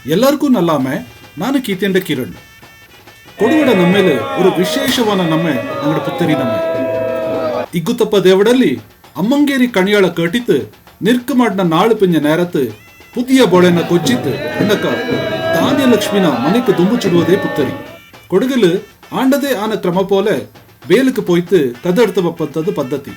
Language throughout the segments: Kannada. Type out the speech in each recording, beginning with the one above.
எல்லாருக்கும் நல்லாம நானு கீத்தேண்ட கிரண் கொடுಗಡ ನಮ್ಮೇಲೆ ஒரு ವಿಶೇಷವಾದ ನಮ್ಮೆ ಅಂಗಡ ಪುತ್ತರಿ ನಮ್ಮೆ ಇಗ್ಗುತ್ತಪ್ಪ ದೇವಡಲ್ಲಿ ಅಮ್ಮಂಗೇರಿ ಕಣಿಯಾಳ ಕಟ್ಟಿತ್ತು ನಿರ್ಕ ಮಾಡಿನ ನಾಳು ಪಿಂಜ ನೇರತ್ತು ಪುದಿಯ ಬೊಳೆನ ಕೊಚ್ಚಿತ್ತು ಅನ್ನಕ ಧಾನ್ಯ ಲಕ್ಷ್ಮಿನ ಮನೆக்கு ದುಂಬು ಚಿಡುವುದೇ ಪುತ್ತರಿ ಕೊಡಗಲು ಆಂಡದೇ ಆನ ಕ್ರಮ ಪೋಲೆ ಬೇಲಕ್ಕೆ போய்த்து கதெடுத்து வைப்பது பద్ధதி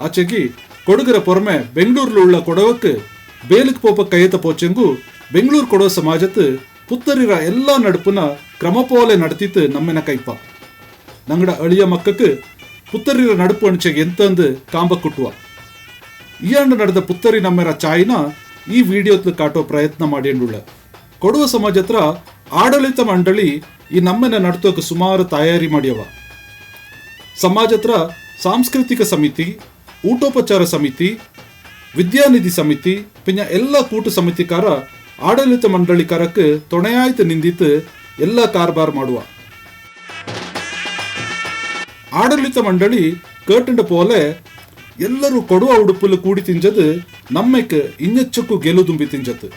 ஆச்சேகி கொடுகிற பொறுமை பெங்களூர்ல உள்ள கொடவுக்கு ಬೇಲಕ್ಕೆ போப்ப கையத்த போச்செங்கு ಬೆಂಗಳೂರು ಕೊಡವ ಸಮಾಜತ್ತು ಪುತ್ತರಿರ ಎಲ್ಲಾ ನಡುಪುನ ಕ್ರಮ ಪೋಲೆ ನಡತಿತ್ತು ನಮ್ಮೆನ ಕೈಪ ನಂಗಡ ಅಳಿಯ ಮಕ್ಕಕ್ಕೆ ಪುತ್ತರಿರ ನಡುಪು ಅಣಿಚೆಗೆ ಎಂತಂದು ಕಾಂಬ ಕುಟ್ಟುವ ಈ ಅಂಡ ನಡೆದ ಪುತ್ತರಿ ನಮ್ಮೆರ ಚಾಯ್ನ ಈ ವಿಡಿಯೋತ್ಲು ಕಾಟೋ ಪ್ರಯತ್ನ ಮಾಡಿಂಡುಳ್ಳ ಕೊಡವ ಸಮಾಜ ಹತ್ರ ಆಡಳಿತ ಮಂಡಳಿ ಈ ನಮ್ಮೆನ ನಡ್ತೋಕೆ ಸುಮಾರು ತಯಾರಿ ಮಾಡ್ಯವ ಸಮಾಜ ಹತ್ರ ಸಾಂಸ್ಕೃತಿಕ ಸಮಿತಿ ಊಟೋಪಚಾರ ಸಮಿತಿ ವಿದ್ಯಾನಿಧಿ ಸಮಿತಿ ಪಿನ್ನ ಎಲ್ಲ ಕೂಟು ಸಮಿತಿಕಾರ ಆಡಳಿತ ಮಂಡಳಿಕಾರಕ್ಕೆ ತೊಣೆಯಾಯ್ತು ನಿಂದಿತ್ತು ಎಲ್ಲ ಕಾರ್ಬಾರ್ ಮಾಡುವ ಆಡಳಿತ ಮಂಡಳಿ ಕೇಟಂಡ ಪೋಲೆ ಎಲ್ಲರೂ ಕೊಡುವ ಉಡುಪುಲು ಕೂಡಿ ತಿಂಜದು ನಮ್ಮೆಕ್ ಇನ್ನೆಚ್ಚಕ್ಕೂ ಗೆಲು ತುಂಬಿ ತಿಂಜತ್ತು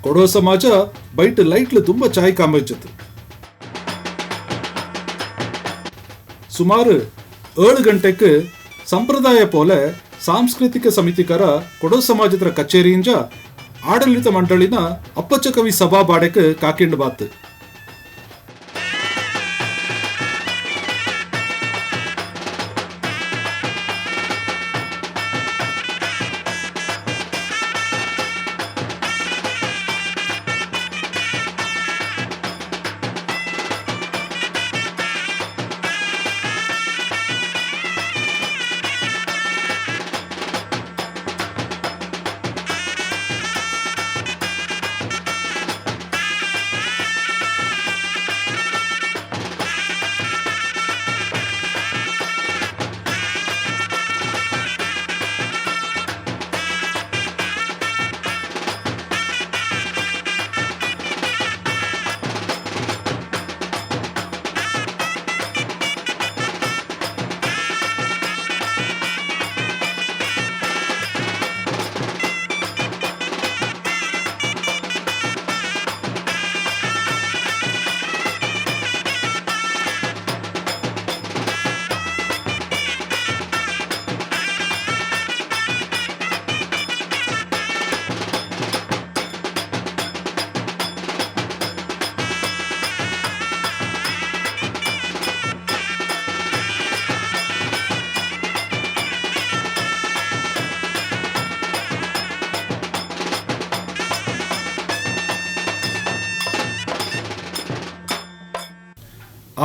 ಕೊಡೋ ಸಮಾಜ ಬೈಟ್ ಲೈಟ್ಲು ತುಂಬಾ ಚಾಯ್ ಕಾಂಬಚ್ಚತ್ತು ಸುಮಾರು 7 ಗಂಟೆಗೆ ಸಂಪ್ರದಾಯ ಪೋಲೆ ಸಾಂಸ್ಕೃತಿಕ ಸಮಿತಿಕರ ಕೊಡೋ ಸಮಾಜದ ಕಚೇರಿಯಿಂದ ಆಡಳಿತ ಮಂಡಳಿನ ಅಪ್ಪಚ್ಚ ಕವಿ ಸಭಾ ಬಾಡೆಕ್ ಕಾಕಿಂಡ್ ಬಾತ್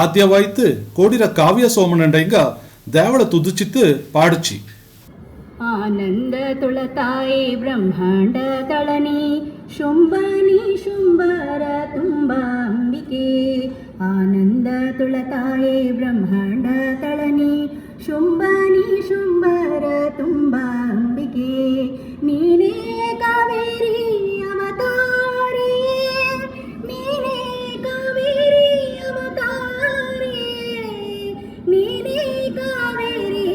ಆದ್ಯವಾಯ್ತು ಕೋಡಿರ ಕಾವ್ಯ ಸೋಮನಂಡಂಗ ದೇವಳ ತುದುಚಿತ್ತು ಪಾಡುಚಿ ಆನಂದ ತುಳತಾಯಿ ಬ್ರಹ್ಮಾಂಡ ತಳನಿ ಶುಂಭನಿ ಶುಂಭರ ತುಂಬ ಅಂಬಿಕೆ ಆನಂದ ತುಳತಾಯಿ ಬ್ರಹ್ಮಾಂಡ ತಳನಿ ಶುಂಭನಿ ಶುಂಭರ ತುಂಬ ಅಂಬಿಕೆ ನೀನೇ ಕಾವೇರಿ ಅವತಾರಿ ನೀನೇ ಕಾವೇರಿ ಅವತಾರಿ ನೀನೇ ಕಾವೇರಿ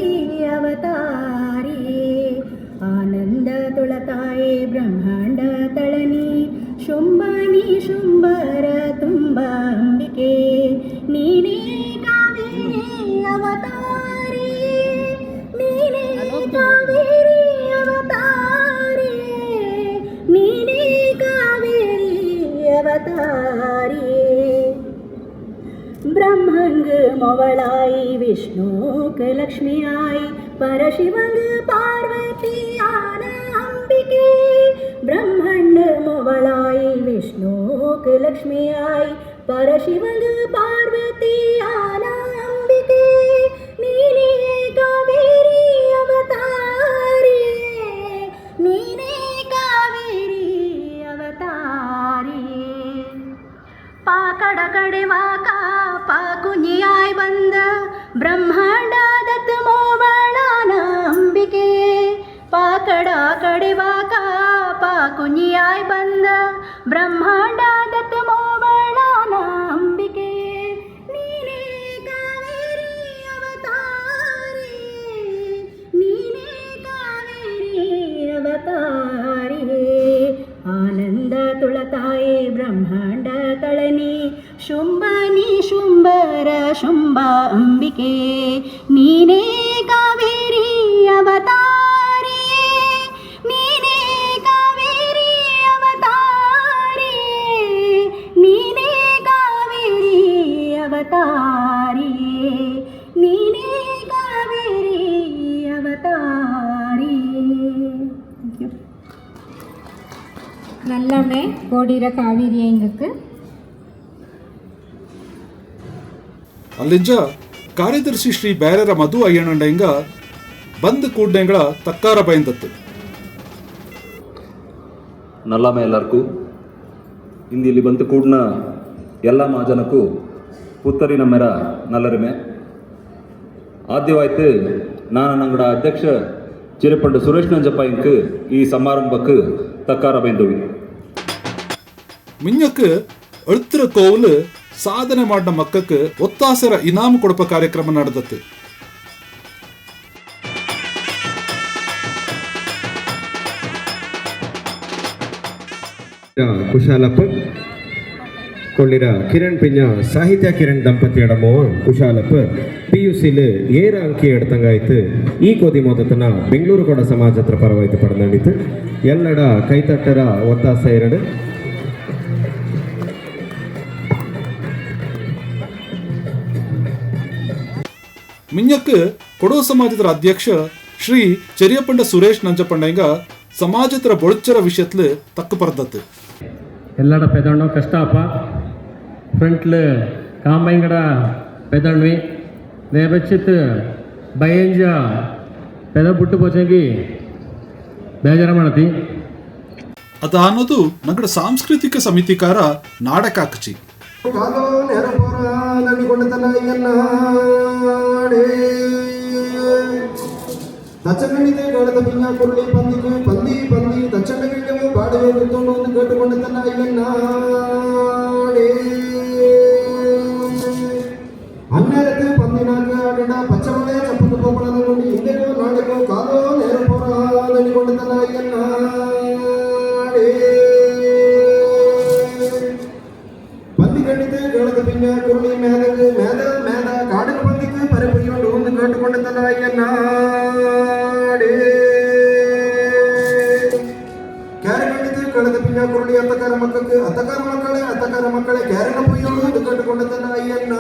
ಅವತಾರಿ ಆನಂದ ತುಳತಾಯಿ ಬ್ರಹ್ಮಾಂಡ ತಳನಿ ಶುಂಭನಿ ಶುಂಭರ ತುಂಬ ಅಂಬಿಕೆ ನೀನೇ ಕಾವೇರಿ ಅವತಾರಿ ನೀನೇ ಕಾವೇರಿ ಅವತಾರಿ ನೀನೇ ಕಾವೇರಿ ಅವತಾರಿ ब्रह्मंग मोवलाई विष्णुक लक्ष्मी आई परशिवंग पार्वती आना अंबिके ब्रह्मांड मोवलाई विष्णुक लक्ष्मी आई परशिवंग पार्वती आना अंबिके नीने कावेरी अवतारी नीने कावेरी अवतारी पाकड़ कड़वाका पाकुनियाय बंद ब्रह्मांडादत मोवळाನ अंबिके पाकड़ कड़वाका पाकुनियाय बंद ब्रह्मांडादत मोवळाನ अंबिके नीने कावेरी ತಾಯೇ ಬ್ರಹ್ಮಾಂಡ ತಳನಿ ಶುಂಭ ನೀ ಶುಂಭರ ಶುಂಭ ಅಂಬಿಕೆ ನೀನೇ ಕಾವೇರಿ ಅವತಾರಿಯೇ ನೀನೇ ಕಾವೇರಿ ಅವತಾರಿಯೇ ನೀನೇ ಕಾವೇರಿ ಅವತಾರಿಯೇ ನೀನೇ ಕಾವೇರಿ ಅವತಾರಿಯೇ. நல்லமே கோடிர காவேரி எங்களுக்கு ಅಲ್ಲಿಂಜ ಕಾರ್ಯದರ್ಶಿ ಶ್ರೀ ಬ್ಯಾರರ ಮಧು ಅಯ್ಯಣ್ಣಂಡ ಬಂದ್ ಕೂಡ್ನೆಂಗಳ ತಕ್ಕಾರ ಬಯಂದತ್ತು. ನಲ್ಲಮ್ಮ ಎಲ್ಲರಿಗೂ ಇಂದು ಇಲ್ಲಿ ಬಂದು ಕೂಡ್ನ ಎಲ್ಲ ಮಹಾಜನಕ್ಕೂ ಪುತ್ತರಿನ ಮೆರ ನಲ್ಲರಿಮೆ ಆದ್ಯವಾಯ್ತು. ನಾನು ನಂಗಡ ಅಧ್ಯಕ್ಷ ಚಿರಪಂಡ ಸುರೇಶ್ ನಂಜಪ್ಪ ಇಂಕ್ ಈ ಸಮಾರಂಭಕ್ಕೆ ತಕ್ಕಾರ ಬೈಂದವಿ. ಮಿಂಜಕ್ಕೆ ಅಳ್ತಿರ ಕೋವಲು ಸಾಧನೆ ಮಾಡಿದ ಮಕ್ಕಕ್ಕೆ ಒತ್ತಾಸರ ಇನಾಮ್ ಕೊಡಪ ಕಾರ್ಯಕ್ರಮ ನಡೆದತ್ತು. ಕುಶಾಲಪ್ಪ ಕೊಳ್ಳಿರ ಕಿರಣ್ ಪಿಂಜ ಸಾಹಿತ್ಯ ಕಿರಣ್ ದಂಪತಿಯಡಮೋ ಕುಶಾಲಪ್ಪ PUCಲು ಏರ ಅಂಕಿ ಎಡ್ತಂಗಾಯ್ತು. ಈ ಕೋದಿ ಮೊದತನ ಬೆಂಗಳೂರು ಕೊಡ ಸಮಾಜತ್ರ ಪರವಾಯ್ತು ಪಡೆದಿತ್ತು. ಎಲ್ಲಡ ಕೈತಟ್ಟರ ಒತ್ತಾಸ ಎರಡು ಮಿಂಜಕ್ಕೆ ಕೊಡೋ ಸಮಾಜದ ಅಧ್ಯಕ್ಷ ಶ್ರೀ ಚೆರಿಯಪಂಡ ಸುರೇಶ್ ನಂಜಪಂಡ ಸಮಾಜತ್ರ ಬೊಳಚರ ವಿಷಯತ್ಲು ತಕ್ಕ ಪರದತ್ತು. ಎಲ್ಲಡ ಪೆದಣ್ಣು ಕಷ್ಟಪ್ಪ ಫ್ರಂಟ್ಲು ಕಾಂಬೈಂಗಡ ಪೆದಣ್ವಿ ರೇಬಚ್ಚಿತ್ ಬಯಂಜ ಪೆದ ಬುಟ್ಟು ಪೋಚಂಗಿ ಬೇಜಾರ ಮಾಡತಿ. ಅದ ಅನ್ನೋದು ನಗಡ ಸಾಂಸ್ಕೃತಿಕ ಸಮಿತಿಕಾರ ನಾಡಕ ಹಾಕಚಿ. தச்சங்கணிதே கழுத பின்னா பொருளை பந்திக்கு பந்தி பந்தி தச்சண்ட கிழவு பாடுவே விருத்தோண்டு வந்து கேட்டுக்கொண்டு தன்ன ஐயன் நாடே அந்நேரத்து பந்தினாக்கு ஆடினா பச்சமனே சப்பந்து போகணும் கொண்டு இங்கேயோ நாளைக்கோ காலோ நேரம் போறான்னு கொண்டு தன்ன ஐயன் நாடே பந்தி கணிதே கழுத பின்னா பொருளை மேதங்கு மேத மேத காடுக்கு பந்திக்கு பரப்பையோண்டு வந்து கேட்டுக்கொண்டு தன்ன ஐயன் ಕಳೆದ ಪಿಂಜ ಕುರುಡಿ ಅತ್ತಕಾರ ಮಕ್ಕಕ್ಕೆ ಅತ್ತಕಾರ ಮಕ್ಕಳೇ ಕ್ಯಾರಿನ ಪುಯ್ಯೋಳು ಇದು ಕಟ್ಟಿಕೊಂಡ ತನ್ನ ಅಯ್ಯನ್ನ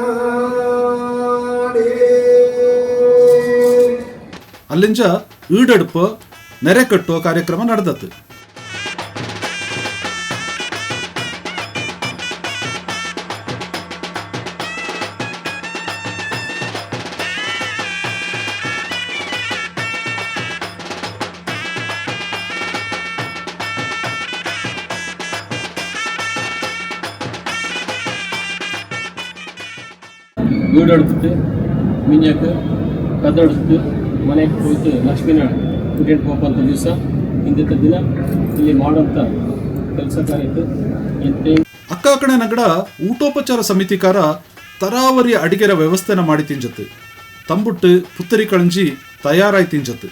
ಅಲ್ಲಿಂಜ ಈಡಡುப்பு ನೆರೆ ಕಟ್ಟುವ ಕಾರ್ಯಕ್ರಮ ನಡೆದತ್ತು. வீடு எடுத்துட்டு ಮಿಂಜಕ್ಕೆ ಕದ್ದೆಡ್ತು ಮನೆಗೆ ಹೋಯ್ತು ಲಕ್ಷ್ಮೀನ ಕುಟಿಂಟ್ ಹೋಗಂತ ದಿವಸ ಹಿಂದಿನ ದಿನ ಇಲ್ಲಿ ಮಾಡೋಂಥ ಕೆಲಸ ಕಾರ್ಯಕ್ಕೆ ಎಂಟೇ ಅಕ್ಕ ಕಡೆ ನಗಡ ಊಟೋಪಚಾರ ಸಮಿತಿಕಾರ ತರಾವರಿ ಅಡಿಗೆರ ವ್ಯವಸ್ಥೆನ ಮಾಡಿ ತಿಂಜತ್ತು. ತಂಬುಟ್ಟು ಪುತ್ತರಿ ಕಳಂಜಿ ತಯಾರಾಯಿ ತಿಂಜತ್ತು.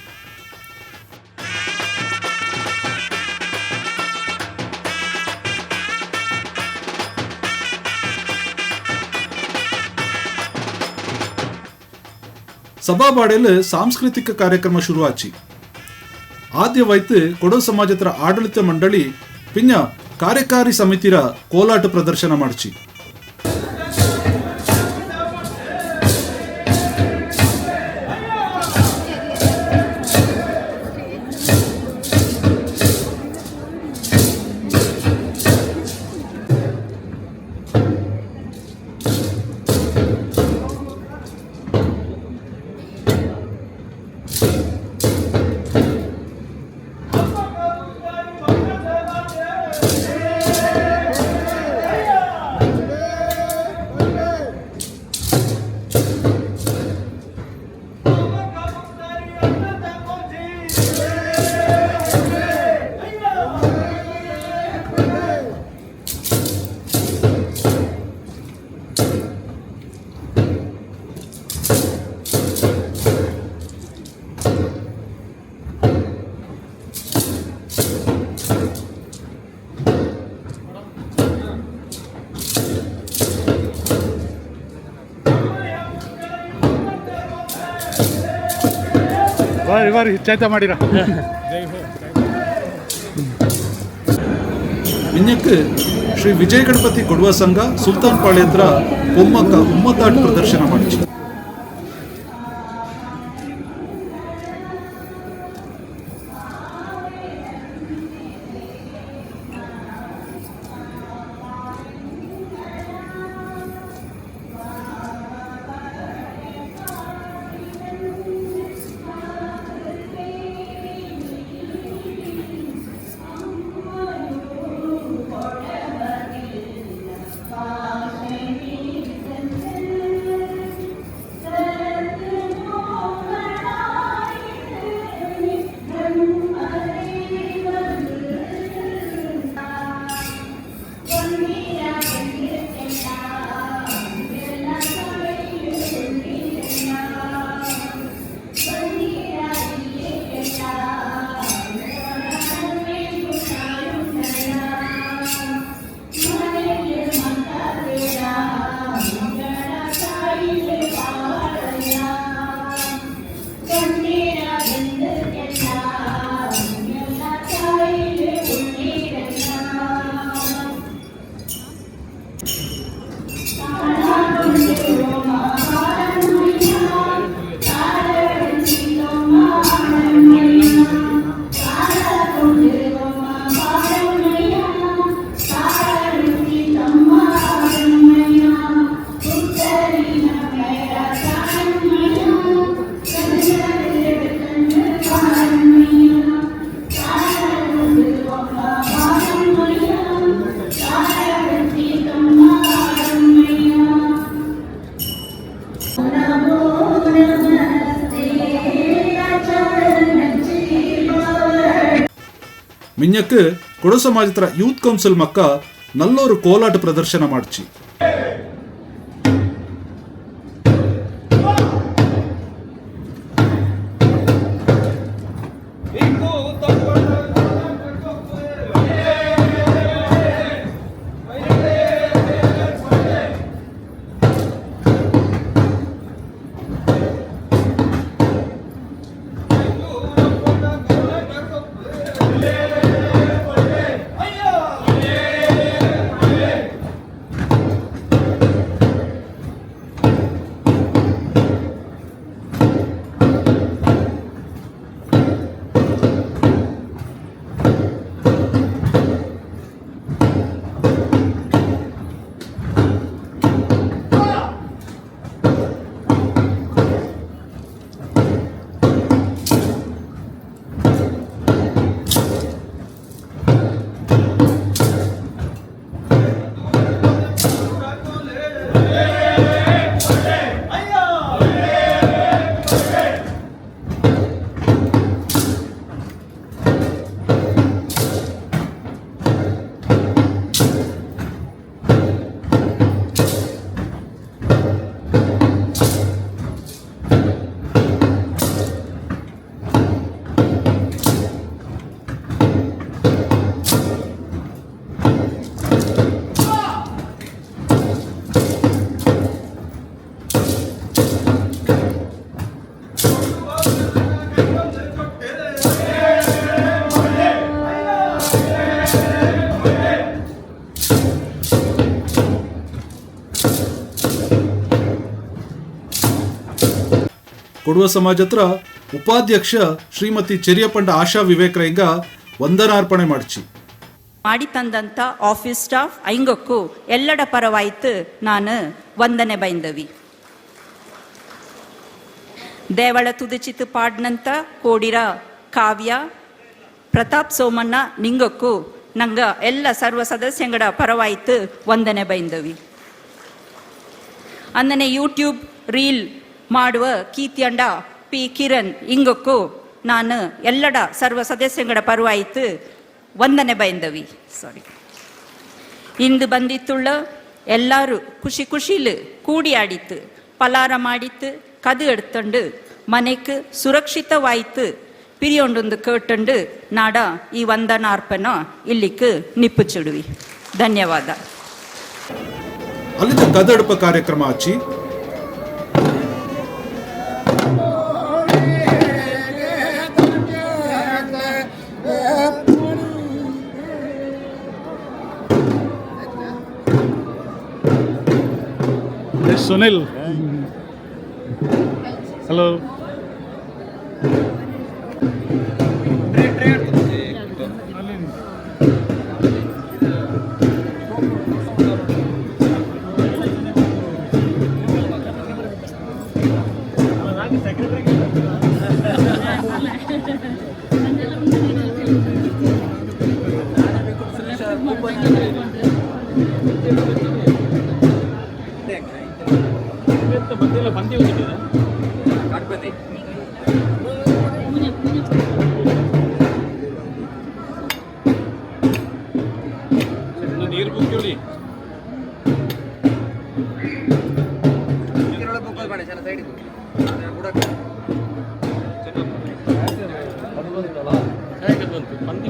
ಸಭಾಬಾಡೆಯಲ್ಲಿ ಸಾಂಸ್ಕೃತಿಕ ಕಾರ್ಯಕ್ರಮ ಶುರುವಾಚಿ. ಆದ್ಯವಾಯ್ತು ಕೊಡೋ ಸಮಾಜತ್ರ ಆಡಳಿತ ಮಂಡಳಿ ಪಿಂಜ ಕಾರ್ಯಕಾರಿ ಸಮಿತಿರ ಕೋಲಾಟ ಪ್ರದರ್ಶನ ಮಾಡ್ಚಿ. ಇನ್ನಕ್ಕೆ ಶ್ರೀ ವಿಜಯ ಗಣಪತಿ ಕೊಡುವ ಸಂಘ ಸುಲ್ತಾನ್ ಪಾಳ್ಯತ್ರ ಬೊಮ್ಮಕ್ಕ ಉಮ್ಮತ್ತಾಟ ಪ್ರದರ್ಶನ ಮಾಡಿச்சு. ಮಿಂಜಕ್ಕೆ ಕೊಡ ಸಮಾಜತ್ರ ಯೂತ್ ಕೌನ್ಸಿಲ್ ಮಕ್ಕ ನಲ್ಲೂರು ಕೋಲಾಟ ಪ್ರದರ್ಶನ ಮಾಡಿச்சு. ಕೊಡುವ ಸಮಾಜ ಹತ್ರ ಉಪಾಧ್ಯಕ್ಷ ಶ್ರೀಮತಿ ಚೆರಿಯಪಂಡ ಆಶಾ ವಿವೇಕರಂಗ ವಂದನಾರ್ಪಣೆ ಮಾಡಿச்சு. ಮಾಡಿ ತಂದಂಥ ಆಫೀಸ್ ಸ್ಟಾಫ್ ಐಂಗಕ್ಕೂ ಎಲ್ಲಡ ಪರವಾಯ್ತು ನಾನು ವಂದನೆ ಬೈಂದವಿ. ದೇವಳ ತುದಿಚಿತ್ತು ಪಾಡ್ನಂತ ಕೋಡಿರ ಕಾವ್ಯ ಪ್ರತಾಪ್ ಸೋಮಣ್ಣ ನಿಂಗಕ್ಕೂ ನಂಗ ಎಲ್ಲ ಸರ್ವ ಸದಸ್ಯಂಗಡ ಪರವಾಯ್ತು ವಂದನೆ ಬೈಂದವಿ. ಅಂದನೆ ಯೂಟ್ಯೂಬ್ ರೀಲ್ ಮಾಡುವ ಕೀರ್ತಿಯಂಡ ಪಿ ಕಿರಣ್ ಇಂಗಕ್ಕೂ ನಾನು ಎಲ್ಲಡ ಸರ್ವ ಸದಸ್ಯಂಗಡ ಪರವಾಯ್ತು ವಂದನೆ ಬೈಂದವಿ. ಸಾರಿ, ಇಂದು ಬಂದಿತ್ತುಳ್ಳ ಎಲ್ಲರೂ ಖುಷಿ ಖುಷಿಲು ಕೂಡಿ ಆಡಿತ್ತು, ಪಲಾರ ಮಾಡಿತ್ತು, ಕದು ಎಡ್ತಂಡು ಮನೆக்கு ಸುರಕ್ಷಿತವಾಯ್ತು ಪಿರಿಯೊಂಡೊಂದು ಕೇಟಂಡು ನಾಡ ಈ ವಂದನಾರ್ಪಣ ಇಲ್ಲಿக்கு ನಿಪ್ಪುಚಿಡುವಿ. ಧನ್ಯವಾದ. ಅಲ್ಲಿಂದ ಕದಡ್ಪ ಕಾರ್ಯಕ್ರಮ ಆಚಿ ಸುನಿಲ್ ಹಲೋ ನೀರು ಬುಕ್ಕಿಳಿ ಪಂದಿ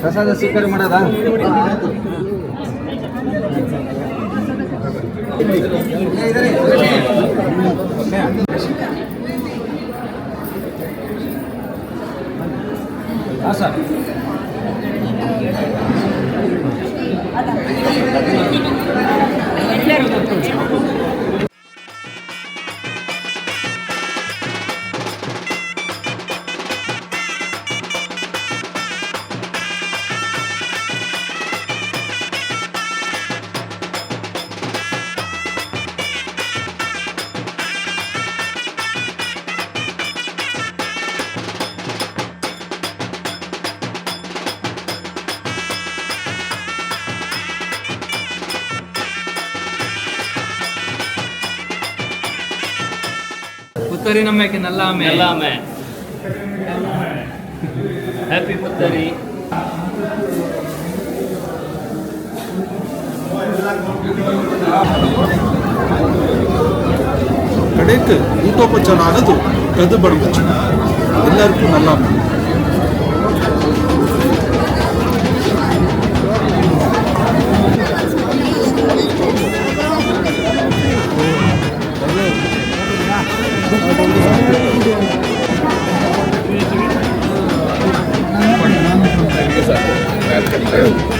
ಪ್ರಸಾದ ಸ್ವೀಕಾರ ಮಾಡೋದಾ? ಸರ್ पुत्तरी नम्मे के नल्ला में हैप्पी पुत्तरी ಕಡೆಗೆ ಊಟೋಪಚಾರ ಆಗೋದು ಕದು ಬಡಮಚ್ಚ ಎಲ್ಲರಿಗೂ ನಲ್ಲ Thank you.